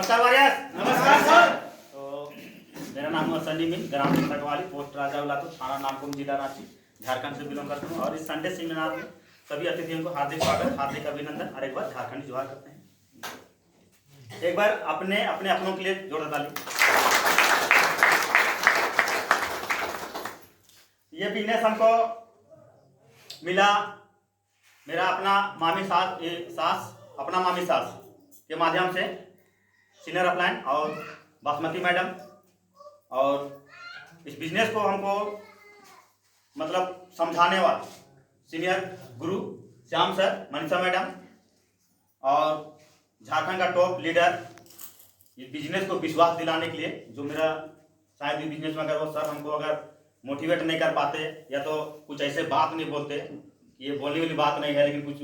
नमस्कार वारियर। नमस्कार सर। तो मेरा नाम है संजय मिन, ग्राम सकवाली, पोस्ट राजा उलातू, थाना नामकुम, जिला रांची, झारखंड से बिलोंग करता हूँ। और इस संडे सेमिनार में सभी अतिथियों को हार्दिक स्वागत, हार्दिक अभिनंदन और एक बार झारखंडी जोहार करते हैं। एक बार अपने अपनों के लिए जोरदार ताली। ये बिजनेस हमको मिला मेरा अपना मामी सास के माध्यम से, सीनियर अपलाइन और बासमती मैडम। और इस बिजनेस को हमको मतलब समझाने वाले सीनियर गुरु श्याम सर, मनीषा मैडम और झारखंड का टॉप लीडर, इस बिजनेस को विश्वास दिलाने के लिए, जो मेरा शायद भी बिजनेस में अगर वो सर हमको अगर मोटिवेट नहीं कर पाते या तो कुछ ऐसे बात नहीं बोलते, ये बोलने वाली बात नहीं है, लेकिन कुछ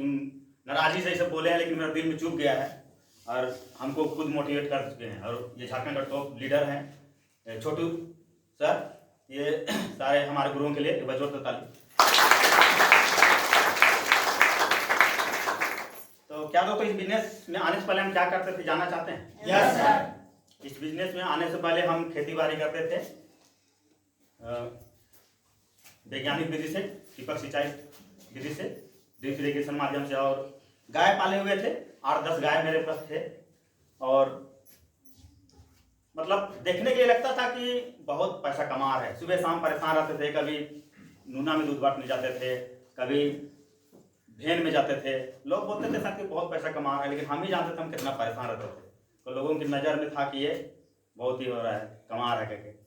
नाराजी से ऐसे बोले हैं, लेकिन मेरा दिल में चुभ गया है और हमको खुद मोटिवेट कर चुके हैं। और ये झारखंड का टॉप लीडर हैं छोटू सर, ये सारे हमारे गुरुओं के लिए एक बार जोरदार ताली। तो क्या दोस्तों, इस बिजनेस में आने से पहले हम क्या करते थे जानना चाहते हैं? Yes sir. इस बिजनेस में आने से पहले हम खेती बाड़ी करते थे वैज्ञानिक विधि से, टिपक सिंचाई विधि से, ड्रिप इरिगेशन माध्यम से, और गाय पाले हुए थे। 8-10 गाय मेरे पास थे और मतलब देखने के लिए लगता था कि बहुत पैसा कमा रहे हैं। सुबह शाम परेशान रहते थे, कभी नूना में दूध बांटने जाते थे, कभी भेन में जाते थे। लोग बोलते थे सर कि बहुत पैसा कमा रहे हैं, लेकिन हम ही जानते थे हम कितना परेशान रहते थे। तो लोगों की नज़र में था कि ये बहुत ही हो रहा है, कमा रहा है करके।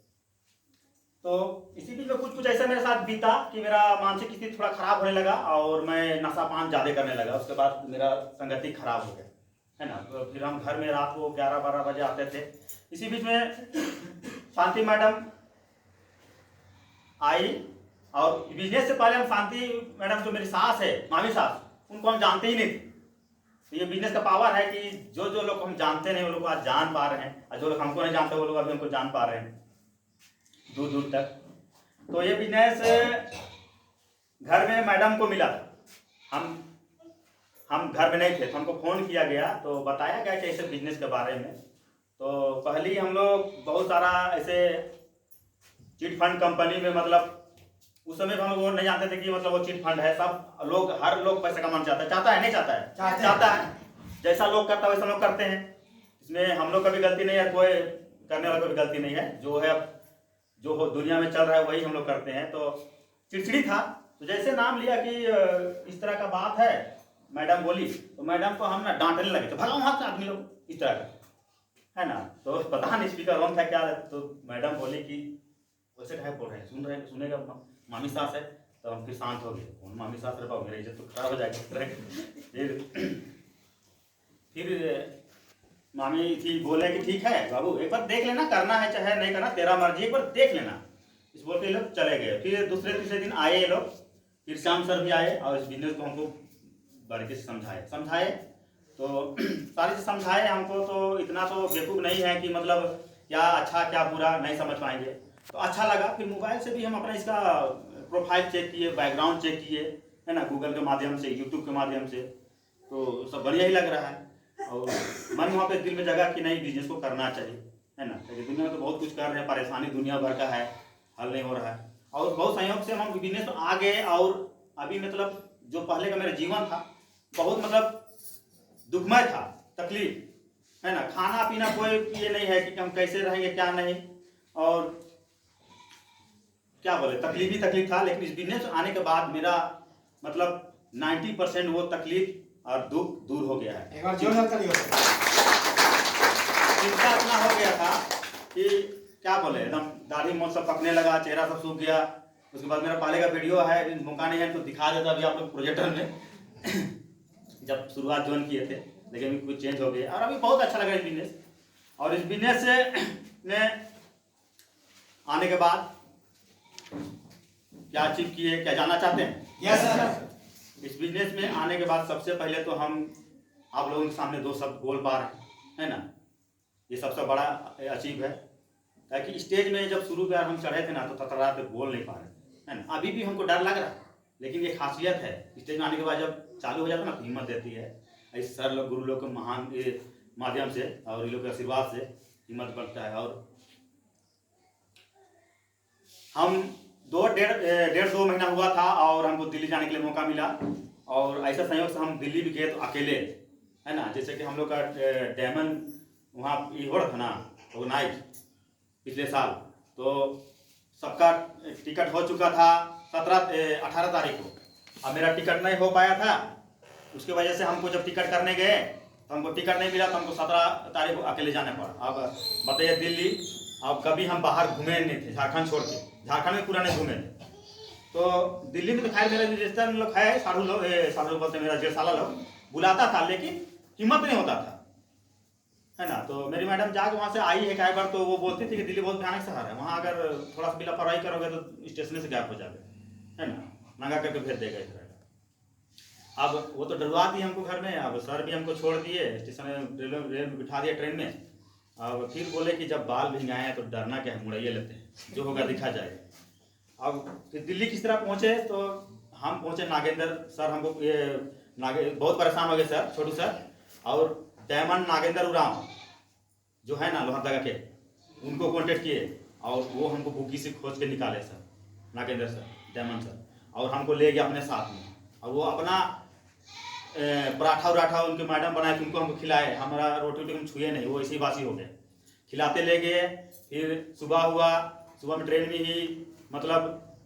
तो इसी बीच में कुछ ऐसा मेरे साथ बीता कि मेरा मानसिक स्थिति थोड़ा खराब होने लगा और मैं नशा पान ज़्यादा करने लगा। उसके बाद मेरा संगति खराब हो गया, है ना। तो फिर हम घर में रात को 11-12 बजे आते थे। इसी बीच में शांति मैडम आई, और बिजनेस से पहले हम शांति मैडम जो मेरी सास है, मामी सास, उनको हम जानते ही नहीं थे। तो ये बिजनेस का पावर है कि जो लोग हम जानते नहीं वो लोग आज जान पा रहे हैं, और जो लोग हमको नहीं जानते वो लोग अभी हमको जान पा रहे हैं दूर दूर तक। तो ये बिजनेस घर में मैडम को मिला था, हम घर में नहीं थे, तो हमको फ़ोन किया गया तो बताया गया कि ऐसे बिजनेस के बारे में। तो पहले ही हम लोग बहुत सारा ऐसे चिट फंड कंपनी में, मतलब उस समय हम लोग वो नहीं जानते थे कि मतलब वो चिट फंड है। सब लोग, हर लोग पैसा कमाना चाहता है नहीं चाहता है। जैसा लोग करता है वैसा लोग करते हैं। इसमें हम लोग का भी गलती नहीं है, कोई करने वाला का भी गलती नहीं है। जो है जो हो दुनिया में चल रहा है वही हम लोग करते हैं। तो चिड़चिड़ी था, तो जैसे नाम लिया कि इस तरह का बात है, मैडम बोली, तो मैडम को हम ना डांटने लगे, तो भगाओ वहाँ से आदमी लोग, इस तरह का, है ना। तो पता नहीं स्पीकर ऑन था क्या, तो मैडम बोली कि वैसे क्या बोल रहे हैं, सुनेगा मामी सास है। तो हम फिर शांत हो गए। मामी सास रहे, मेरा इज्जत तो खराब हो जाएगा। फिर मामी थी, बोले कि ठीक है बाबू, एक बार देख लेना, करना है चाहे नहीं करना तेरा मर्जी, एक बार देख लेना। इस बोल के लोग चले गए। फिर दूसरे तीसरे दिन आए ये लोग, फिर श्याम सर भी आए और इस बिजनेस को हमको बारीकी से समझाए। तो सारी चीज़ समझाए हमको। तो इतना तो बेवकूफ़ नहीं है कि मतलब क्या अच्छा क्या बुरा नहीं समझ पाएंगे। तो अच्छा लगा। फिर मोबाइल से भी हम अपना इसका प्रोफाइल चेक किए, बैकग्राउंड चेक किए, है ना, गूगल के माध्यम से, यूट्यूब के माध्यम से। तो सब बढ़िया ही लग रहा है और मन वहाँ पे दिल में जगह कि नहीं बिजनेस को करना चाहिए, है ना। क्योंकि दुनिया में तो बहुत कुछ कर रहे हैं, परेशानी दुनिया भर का है, हल नहीं हो रहा है। और बहुत संयोग से हम बिजनेस में आ गए। और अभी मतलब जो पहले का मेरा जीवन था बहुत मतलब दुखमय था, तकलीफ, है ना। खाना पीना कोई ये नहीं है कि हम कैसे रहेंगे क्या नहीं, और क्या बोले, तकलीफ ही तकलीफ था। लेकिन इस बिजनेस आने के बाद मेरा मतलब 90% वो तकलीफ और दुख दूर हो गया है। चिंता इतना हो गया था कि क्या बोले, एकदम दाढ़ी मोछ सब पकने लगा, चेहरा सब सूख गया। उसके बाद मेरा पहले का वीडियो है, मौका नहीं है तो दिखा देता अभी आप लोग प्रोजेक्टर में। जब शुरुआत ज्वाइन किए थे, लेकिन अभी कुछ चेंज हो गया और अभी बहुत अच्छा लगा इस बिजनेस। और इस बिजनेस में आने के बाद क्या अचीव किए, क्या जानना चाहते हैं? Yes sir. इस बिजनेस में आने के बाद सबसे पहले तो हम आप लोगों के सामने 2 शब्द बोल पा रहे हैं, है ना। ये सबसे बड़ा अचीव है, ताकि स्टेज में जब शुरू में हम चढ़े थे ना, तो ततरा पे बोल नहीं पा रहे, है ना। अभी भी हमको डर लग रहा है, लेकिन ये खासियत है, स्टेज में आने के बाद जब चालू हो जाता है ना तो हिम्मत देती है। ऐसे सर लोग, गुरु लोग के महान माध्यम से और ये लोग के आशीर्वाद से हिम्मत बढ़ता है। और हम डेढ़ 2 महीना हुआ था और हमको दिल्ली जाने के लिए मौका मिला। और ऐसा संयोग से हम दिल्ली भी गए तो अकेले, है ना। जैसे कि हम लोग का डायमंड वहाँ ये हो रहा था ना ऑर्गेनाइज पिछले साल, तो सबका टिकट हो चुका था 18 तारीख को। अब मेरा टिकट नहीं हो पाया था, उसके वजह से हमको जब टिकट करने गए तो हमको टिकट नहीं मिला, तो हमको 17 तारीख को अकेले जाना पड़ा। अब बताइए दिल्ली, अब कभी हम बाहर घूमे नहीं थे, झारखंड छोड़ के, झारखंड में पूरा नहीं घूमे थे। तो दिल्ली में तो खैर मेरे रिश्तेदार लोग है, साधु लोग बोलते मेरा जेठसाला लोग बुलाता था, लेकिन हिम्मत नहीं होता था, है ना। तो मेरी मैडम जाके वहाँ से आई है कई बार, तो वो बोलती थी कि दिल्ली बहुत भयानक शहर है, वहाँ अगर थोड़ा सा भी लापरवाही करोगे तो स्टेशन से गायब हो जाओगे, है ना, नंगा करके भेज देगा इस तरह का। अब वो तो डरवा दी हमको घर में। अब सर भी हमको छोड़ दिए स्टेशन में, रेल में बिठा दिया, ट्रेन में। अब फिर बोले कि जब बाल भिंगाए हैं तो डरना क्या है, मुड़ैया लेते हैं, जो होगा दिखा जाएगा। अब फिर दिल्ली किस तरह पहुँचे, तो हम पहुँचे नागेंद्र सर, हमको ये बहुत परेशान हो गए सर, छोटू सर और डायमंड नागेंद्र उरांव जो है ना लोहरदगा के, उनको कांटेक्ट किए और वो हमको बुकी से खोज के निकाले sir, Nagendra sir, diamond sir, और हमको ले गया अपने साथ में। और वो अपना पराठा उराठा उनके मैडम बनाए, उनको हमको खिलाए, हमारा रोटी वोटी हम छुए नहीं, वो ऐसे ही बासी हो गए, खिलाते ले गए। फिर सुबह हुआ, सुबह में ट्रेन में ही मतलब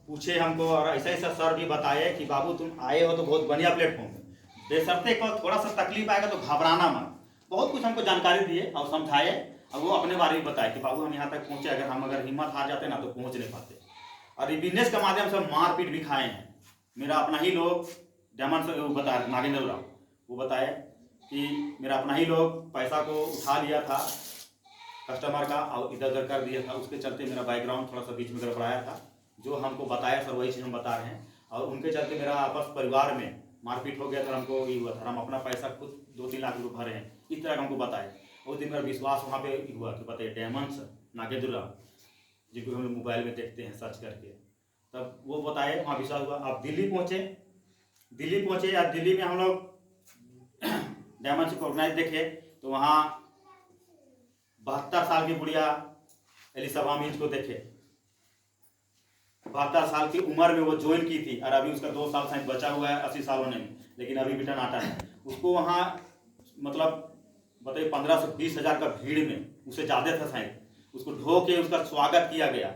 पूछे हमको, और ऐसा ऐसा सर भी बताए कि बाबू तुम आए हो तो बहुत बढ़िया प्लेटफॉर्म है, बेशर्ते को थोड़ा सा तकलीफ आएगा तो घबराना मत। बहुत कुछ हमको जानकारी दिए और समझाए, और वो अपने बारे में बताए कि बाबू हम यहाँ तक पहुँचे, अगर हिम्मत हार जाते ना तो पहुँच नहीं पाते। और बिजनेस के माध्यम से मारपीट भी खाए हैं। मेरा अपना ही लोग डायमंड से वो बताया, नागेंद्र राव वो बताए कि मेरा अपना ही लोग पैसा को उठा लिया था कस्टमर का और इधर उधर कर दिया था, उसके चलते मेरा बैकग्राउंड थोड़ा सा बीच में गड़बड़ाया था। जो हमको बताया सर वही चीज़ हम बता रहे हैं, और उनके चलते मेरा आपस परिवार में मारपीट हो गया था, हमको ये हुआ था, हम अपना पैसा खुद 2-3 लाख रुपये भरे हैं, इस तरह का हमको बताए। उस दिन मेरा विश्वास वहाँ पे हुआ कि बताइए डायमंड सर नागेंद्र राव, जिनको हम लोग मोबाइल में देखते हैं सर्च करके, तब वो बताए, वहाँ विश्वास हुआ। आप दिल्ली पहुँचे या दिल्ली में हम लोग डायमंड से ऑर्गेनाइज देखे तो वहाँ 72 साल की बुढ़िया एलिसबा मीज को देखे, 72 साल की उम्र में वो ज्वाइन की थी, और अभी उसका 2 साल शायद बचा हुआ है 80 साल होने में, लेकिन अभी भी टनाटा है। उसको वहाँ मतलब बताइए 15 से 20 हज़ार का भीड़ में, उससे ज़्यादा था शायद, उसको ढो के उसका स्वागत किया गया।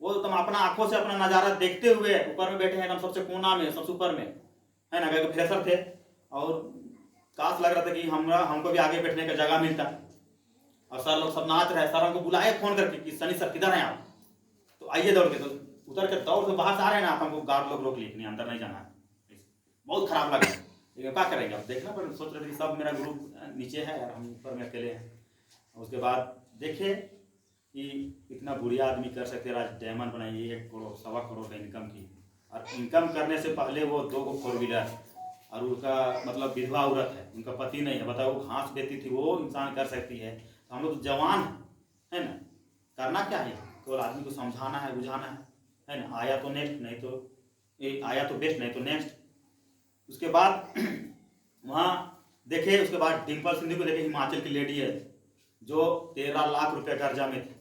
वो एकदम अपना आंखों से अपना नज़ारा देखते हुए ऊपर में बैठे हैं, एकदम सबसे कोना में, सबसे ऊपर में, है ना, क्योंकि फ्रेशर थे, और काश लग रहा था कि हमको भी आगे बैठने का जगह मिलता। और सर लोग सब नाच रहे, सर हमको बुलाए फ़ोन करके कि सनी सर किधर हैं आप, तो आइए दौड़ के। तो उतर के दौड़ के बाहर से आ रहे हैं ना, हमको गार्ड लोग रोक लिए, नहीं अंदर नहीं जाना है। बहुत खराब लगा, लेकिन क्या करेंगे, अब देखना पर सोच रहे थे कि सब मेरा ग्रुप नीचे है और हम ऊपर में अकेले हैं। उसके बाद देखे कि इतना बुढ़िया आदमी कर सकते हैं, आज डायमंड बनाइए 1 करोड़ 1.25 करोड़ का इनकम की, और इनकम करने से पहले वो 2 4 व्हीलर, और उसका मतलब विधवा औरत है, उनका पति नहीं है, बताओ, वो घास देती थी, वो इंसान कर सकती है। तो हम लोग तो जवान है ना, करना क्या है, केवल आदमी को समझाना है, बुझाना है ना। आया तो नेक्स्ट, नहीं तो आया तो बेस्ट, नहीं तो नेक्स्ट। उसके बाद वहाँ देखे, उसके बाद डिम्पल सिंधु को देखे, हिमाचल की लेडी है जो 13 लाख रुपये कर्जा में थे,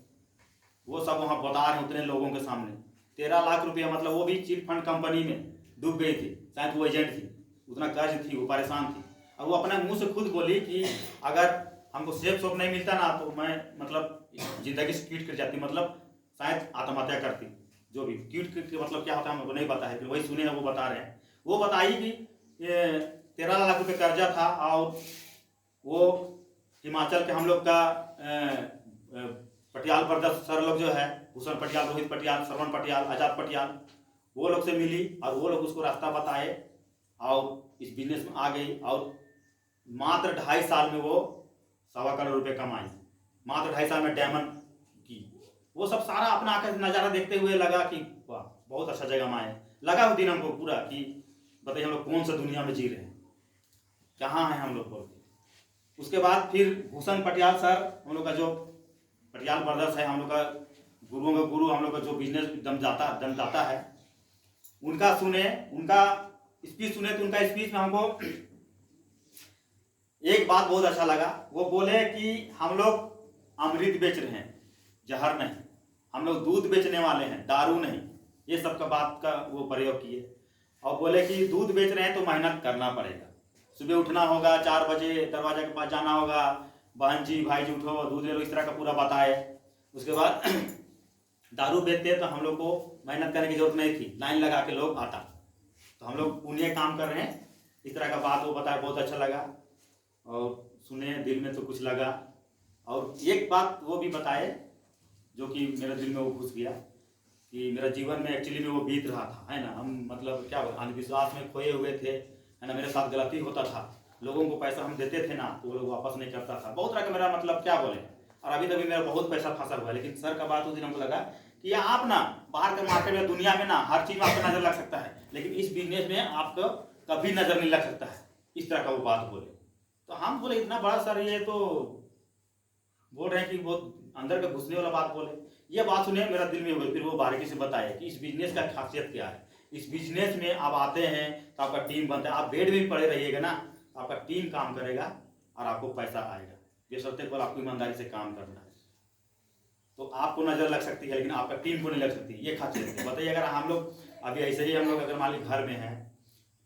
वो सब वहाँ बता रहे हैं उतने लोगों के सामने। 13 लाख रुपया, मतलब वो भी चिट फंड कंपनी में डूब गई थी, शायद वो एजेंट थी, उतना कर्ज थी, वो परेशान थी। अब वो अपने मुंह से खुद बोली कि अगर हमको सेफ शॉप नहीं मिलता ना तो मैं मतलब जिंदगी से क्विट कर जाती, मतलब शायद आत्महत्या करती, जो भी क्विट मतलब क्या होता है हमको नहीं पता है, फिर वही सुने हैं, वो बता रहे हैं। वो बताई कि ये 13 लाख रुपये कर्जा था, और वो हिमाचल के हम लोग का पटियाल ब्रदर्स सर लोग जो है, भूषण पटियाल, रोहित पटियाल, श्रवण पटियाल, आजाद पटियाल, वो लोग से मिली, और वो लोग उसको रास्ता बताए और इस बिजनेस में आ गई। और मात्र 2.5 साल में वो 1.25 करोड़ रुपये कमाई, मात्र 2.5 साल में डायमंड की। वो सब सारा अपना आकर नज़ारा देखते हुए लगा कि वाह बहुत अच्छा जगह में आए। लगा उस दिन हमको पूरा कि बताइए हम लोग कौन सा दुनिया में जी रहे हैं, कहाँ हैं हम लोग बोल के। उसके बाद फिर भूषण पटियाल सर, हम लोग का जो पटियाल ब्रदर्स है, हम लोग का गुरुओं का गुरु, हम लोग का जो बिजनेस दमदाता है, उनका सुने, उनका स्पीच सुने। तो उनका स्पीच में हमको एक बात बहुत अच्छा लगा, वो बोले कि हम लोग अमृत बेच रहे हैं, जहर नहीं, हम लोग दूध बेचने वाले हैं, दारू नहीं। ये सब का बात का वो प्रयोग किए और बोले कि दूध बेच रहे हैं तो मेहनत करना पड़ेगा, सुबह उठना होगा, 4 बजे दरवाजा के पास जाना होगा, बहन जी भाई जी उठो दूध ले लो, इस तरह का पूरा बताए। उसके बाद दारू बेचते तो हम लोग को मेहनत करने की जरूरत नहीं थी, लाइन लगा के लोग आता, तो हम लोग पुण्य काम कर रहे हैं, इस तरह का बात वो बताया, बहुत अच्छा लगा और सुने, दिल में तो कुछ लगा। और एक बात वो भी बताए जो कि मेरे दिल में वो घुस गया कि मेरा जीवन में एक्चुअली में वो बीत रहा था, है ना, हम मतलब क्या अंधविश्वास में खोए हुए थे, है ना, मेरे साथ गलती होता था, लोगों को पैसा हम देते थे ना तो वो लोग वापस नहीं करता था, बहुत तरह का मेरा मतलब क्या बोले, और अभी तभी मेरा बहुत पैसा फंसा हुआ है। लेकिन सर का बात उस दिन हमको लगा कि आप ना बाहर के मार्केट में, दुनिया में ना हर चीज में आपको नजर लग सकता है, लेकिन इस बिजनेस में आपको कभी नजर नहीं लग सकता है, इस तरह का वो बात बोले। तो हम बोले इतना बड़ा सर ये तो बोल रहे हैं कि बहुत अंदर का घुसने वाला बात बोले। ये बात सुने मेरा दिल में हो गई। फिर वो बारीकी से बताया कि इस बिजनेस का खासियत क्या है, इस बिजनेस में आप आते हैं तो आपका टीम बनता है, आप बेड में भी पड़े रहिएगा ना, आपका टीम काम करेगा और आपको पैसा आएगा, ये शर्तें पर आपको ईमानदारी से काम करना है। तो आपको नजर लग सकती है लेकिन आपका टीम को नहीं लग सकती, ये खासियत है। बताइए अगर हम लोग अभी ऐसे ही हम लोग अगर मान लीजिए घर में है,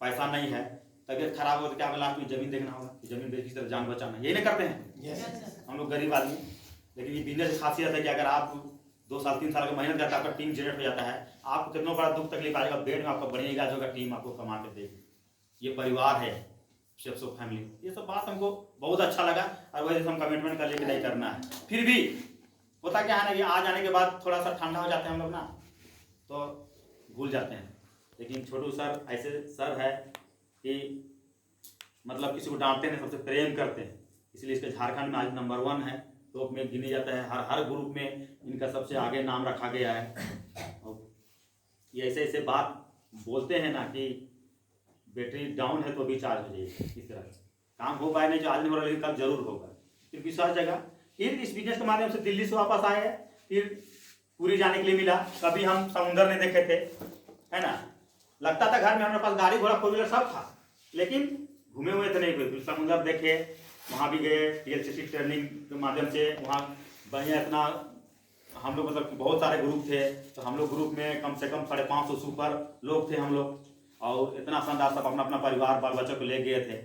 पैसा नहीं है, तबीयत खराब हो तो क्या बोला, आपको जमीन देखना होगा कि जमीन बेच की तरफ जान बचाना, यही नहीं करते हैं हम लोग गरीब आदमी। लेकिन ये बिजनेस की खासियत है कि अगर आप 2 साल 3 साल का मेहनत करता है, आपका टीम जनरेट हो जाता है, आपको कितना बड़ा दुख तकलीफ आएगा, बेड में आपका बनेगा जो टीम आपको कमा के देगी, ये परिवार है, शेप्स ऑफ फैमिली। ये सब बात हमको बहुत अच्छा लगा और वही हम कमिटमेंट कर लेके नहीं करना है। फिर भी होता क्या है ना कि आ जाने के बाद थोड़ा सा ठंडा हो जाते हैं हम लोग ना, तो भूल जाते हैं। लेकिन छोटू सर ऐसे सर है कि मतलब किसी को डांटते नहीं, सबसे प्रेम करते हैं, इसलिए इसके झारखंड में आज नंबर 1 है, टॉप में गिने जाता है, हर ग्रुप में इनका सबसे आगे नाम रखा गया है। और ये ऐसे ऐसे बात बोलते हैं ना कि बैटरी डाउन है तो भी चार्ज हो जाएगी, इस तरह काम हो पाए नहीं, जो आज नहीं हो रहा लेकिन कल जरूर होगा। फिर विश्वास जगह, फिर इस बिजनेस के माध्यम से दिल्ली से वापस आए, फिर पूरी जाने के लिए मिला, कभी हम समुंदर नहीं देखे थे, है ना, लगता था घर में हमारे पास गाड़ी घोड़ा 4 व्हीलर सब था, लेकिन घूमे हुए थे नहीं हुए। फिर समुंदर देखे, वहाँ भी गए TLCC ट्रेनिंग के माध्यम से, वहाँ बढ़िया इतना हम लोग मतलब बहुत सारे ग्रुप थे, तो हम लोग ग्रुप में कम से कम 550 सुपर लोग थे हम लोग, और इतना शानदार सब अपना अपना परिवार बाल बच्चों को ले गए थे।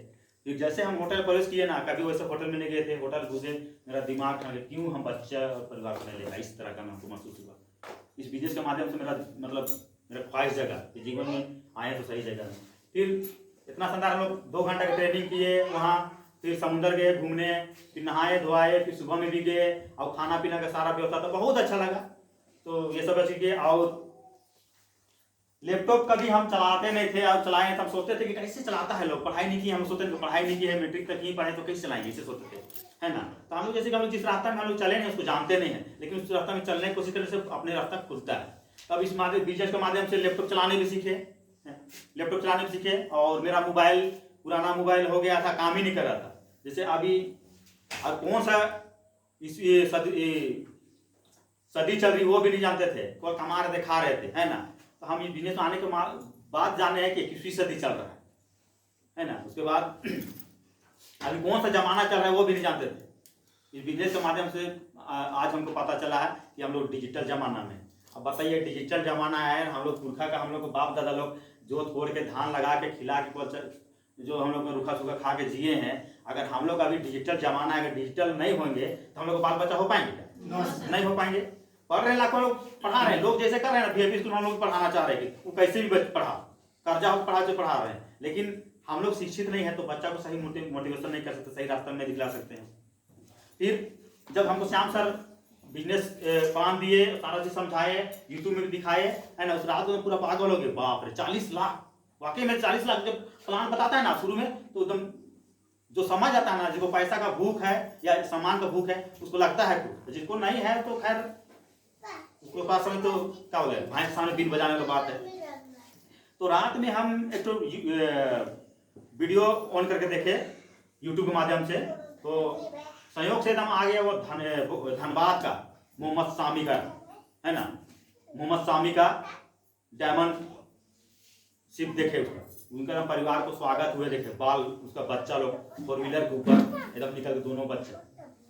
फिर जैसे हम होटल प्रवेश किए ना, कभी वैसे होटल में नहीं गए थे, होटल घुसे, मेरा दिमाग खा गया क्यों हम बच्चा और परिवार को नहीं लेगा, इस तरह का हमको महसूस हुआ। इस बिजनेस के माध्यम से मेरा मतलब मेरा ख्वाहिश जगह कि जीवन में आए तो सही जगह में। फिर इतना शानदार हम लोग 2 घंटे का ट्रेनिंग किए वहाँ, फिर समुंदर गए घूमने, फिर नहाए धोआए, फिर सुबह में भी गए और खाना पीना का सारा व्यवस्था था, बहुत अच्छा लगा। तो ये सब चीजें, और लैपटॉप कभी हम चलाते नहीं थे, और चलाए तब सोचते थे कि कैसे चलाता है लोग, पढ़ाई नहीं की, हम सोचते थे पढ़ाई नहीं की है, मैट्रिक तक नहीं पढ़े तो कैसे चलाएंगे, इसे सोचते थे, है ना। तो हम लोग जैसे कि हम लोग जिस रास्ता में हम लोग चले नहीं उसको जानते नहीं है, लेकिन उस रास्ता में चलने की कोशिश करने से अपने रास्ता खुलता है। तब इस माध्यम बिजनेस के माध्यम से लैपटॉप चलाने भी सीखे, लैपटॉप चलाने भी सीखे, और मेरा मोबाइल पुराना मोबाइल हो गया था, काम ही नहीं कर रहा था। जैसे अभी और कौन सा इस सदी चल रही वो भी नहीं जानते थे, कोई कमा रहे दिखा रहे थे, है ना। तो हम ये बिजनेस आने के बाद जाने हैं कि 21वीं सदी चल रहा है ना। उसके बाद अभी कौन सा जमाना चल रहा है वो भी नहीं जानते थे। इस बिजनेस के माध्यम से आज हमको पता चला है कि हम लोग डिजिटल जमाना में। अब बताइए डिजिटल जमाना है, हम लोग पुरखा का, हम लोग बाप दादा लोग जोत कोड़ के धान लगा के खिला के जो हम लोग रूखा सूखा खा के जिए हैं, अगर हम लोग अभी डिजिटल जमाना है, अगर डिजिटल नहीं होंगे तो हम लोग बाल बच्चा हो पाएंगे क्या? नहीं हो पाएंगे। पढ़ रहे लाखों लोग पढ़ा रहे हैं, लोग जैसे कर रहे हैं ना VIP स्कूल में हम लोग पढ़ाना चाह रहे हैं कि वो कैसे भी पढ़ा, कर्जा हो पढ़ा पढ़ा रहे हैं, लेकिन हम लोग शिक्षित नहीं है तो बच्चा को सही मोटिवेशन नहीं कर सकते, सही रास्ता में दिखला सकते हैं। फिर जब हमको श्याम सर बिजनेस प्लान दिए, सारा चीज समझाए, यूट्यूब में भी दिखाए, है ना, उस रात में पूरा पागल हो गए, बाप रे 40 लाख, वाकई में 40 लाख जब प्लान बताता है ना शुरू में तो एकदम जो समझ आता है ना, जिसको पैसा का भूख है या सामान का भूख है उसको लगता है कुछ, जिसको नहीं है तो खैर उसके पास समय तो क्या बोले भाई के सामने बीन बजाने वाली बात है। तो रात में हम एक तो वीडियो ऑन करके देखे यूट्यूब के माध्यम से, तो संयोग से एकदम आ गया वो धनबाद का मोहम्मद सामी का, है ना, मोहम्मद सामी का डायमंड शिप देखे उसका, उनका ना परिवार को स्वागत हुए देखे, बाल उसका बच्चा लोग 4 व्हीलर के ऊपर एकदम निकल के दोनों बच्चे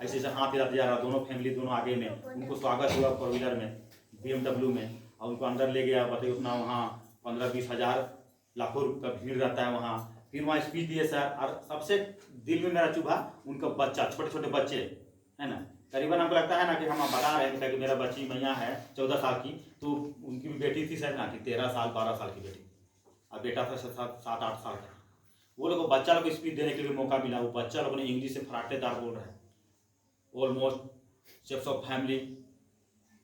ऐसे ऐसे हाथ हिलाते जा रहा, दोनों फैमिली दोनों आगे में, उनको स्वागत हुआ 4 व्हीलर में BMW में, और उनको अंदर ले गया। बताइए उतना वहाँ 15-20 हज़ार लाखों का भीड़ रहता है वहाँ। फिर वहाँ स्पीच दिए सर, और सबसे दिल में मेरा चुभा उनका बच्चा, छोटे छोटे बच्चे है ना, करीबन हमको लगता है ना कि हम बता रहे हैं कि मेरा बच्ची मैया है 14 साल की, तो उनकी भी बेटी थी सर ना कि 13 साल 12 साल की बेटी, और बेटा था 7-8 साल का। वो लोग बच्चा लोग को स्पीच देने के लिए मौका मिला, वो बच्चा लोग ने इंग्लिश से फराटेदार बोल रहा है, ऑलमोस्ट शेप्स ऑफ फैमिली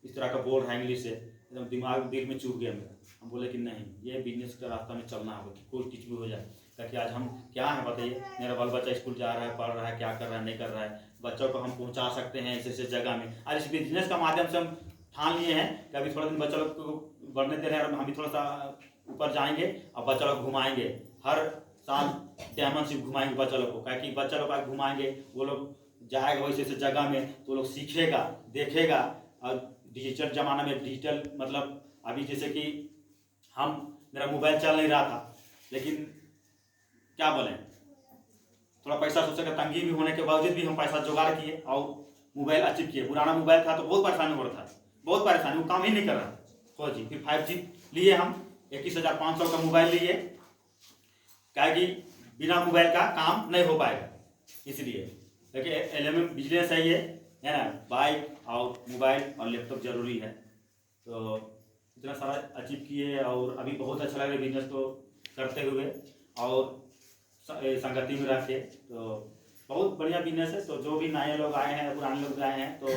इस तरह का बोल रहा है इंग्लिश से, एकदम दिमाग दिल में चुभ गया मेरा। हम बोले कि नहीं, ये बिजनेस का रास्ता में चलना होगा कि कोई टिच भी हो जाए, ताकि आज हम क्या है बताइए, मेरा बाल बच्चा स्कूल जा रहा है, पढ़ रहा है, क्या कर रहा है नहीं कर रहा है, बच्चों को हम पहुंचा सकते हैं ऐसे ऐसे जगह में। आज इस बिजनेस का माध्यम से हम ठान लिए हैं कि अभी थोड़ा दिन बच्चा लोग को बढ़ने दे रहे हैं, हम भी थोड़ा सा ऊपर जाएंगे और बच्चा लोग घुमाएंगे, हर साल डायमंड शिप घुमाएंगे बच्चा लोग को, क्या बच्चा लोग आगे घुमाएंगे, वो लोग जाएगा वैसे ऐसे जगह में, तो लोग सीखेगा देखेगा। और डिजिटल ज़माना में, डिजिटल मतलब अभी जैसे कि मेरा मोबाइल चल नहीं रहा था, लेकिन क्या बोलें, थोड़ा पैसा सोचे का तंगी भी होने के बावजूद भी हम पैसा जुगाड़ किए और मोबाइल अचीव किए। पुराना मोबाइल था तो बहुत परेशानी हो रहा था, बहुत परेशानी, वो काम ही नहीं कर रहा। जी फिर 5G लिए हम, 21,500 का मोबाइल लिए, क्या कि बिना मोबाइल का काम नहीं हो पाएगा, इसलिए देखिए एलिमेंट बिजनेस है ये, है ना, बाइक और मोबाइल और लैपटॉप जरूरी है। तो इतना सारा अचीव किए और अभी बहुत अच्छा लग रहा है बिजनेस को करते हुए और संगति में रह के, तो बहुत बढ़िया बिजनेस है। तो जो भी नए लोग आए हैं, पुराने लोग आए हैं, तो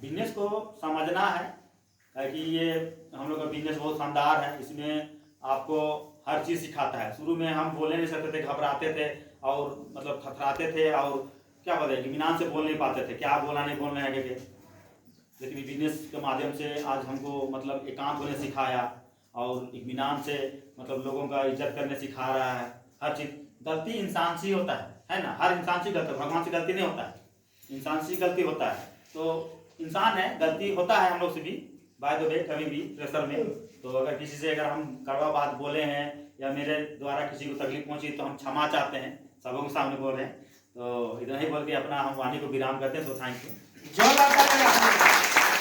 बिजनेस को समझना है, क्योंकि ये हम लोग का बिजनेस बहुत शानदार है, इसमें आपको हर चीज़ सिखाता है। शुरू में हम बोलने नहीं सकते थे, घबराते थे और मतलब थथराते थे और क्या बताए इत्मीनान से बोल नहीं पाते थे, क्या बोला नहीं बोलने लगे थे। लेकिन बिजनेस के माध्यम से आज हमको मतलब एकांत होने सिखाया और इत्मीनान से मतलब लोगों का इज्जत करने सिखा रहा है। हर चीज़, गलती इंसान से ही होता है ना, हर इंसान से गलती, भगवान से गलती नहीं होता है, इंसान से गलती होता है। तो इंसान है, गलती होता है हम लोग से भी, बाय द वे, कभी भी प्रेशर में। तो अगर किसी से अगर हम कड़वा बात बोले हैं या मेरे द्वारा किसी को तकलीफ पहुंची तो हम क्षमा चाहते हैं, सबों के सामने बोल रहे हैं। तो इतना ही बोल के अपना हम वाणी को विराम करते हैं। तो थैंक यू।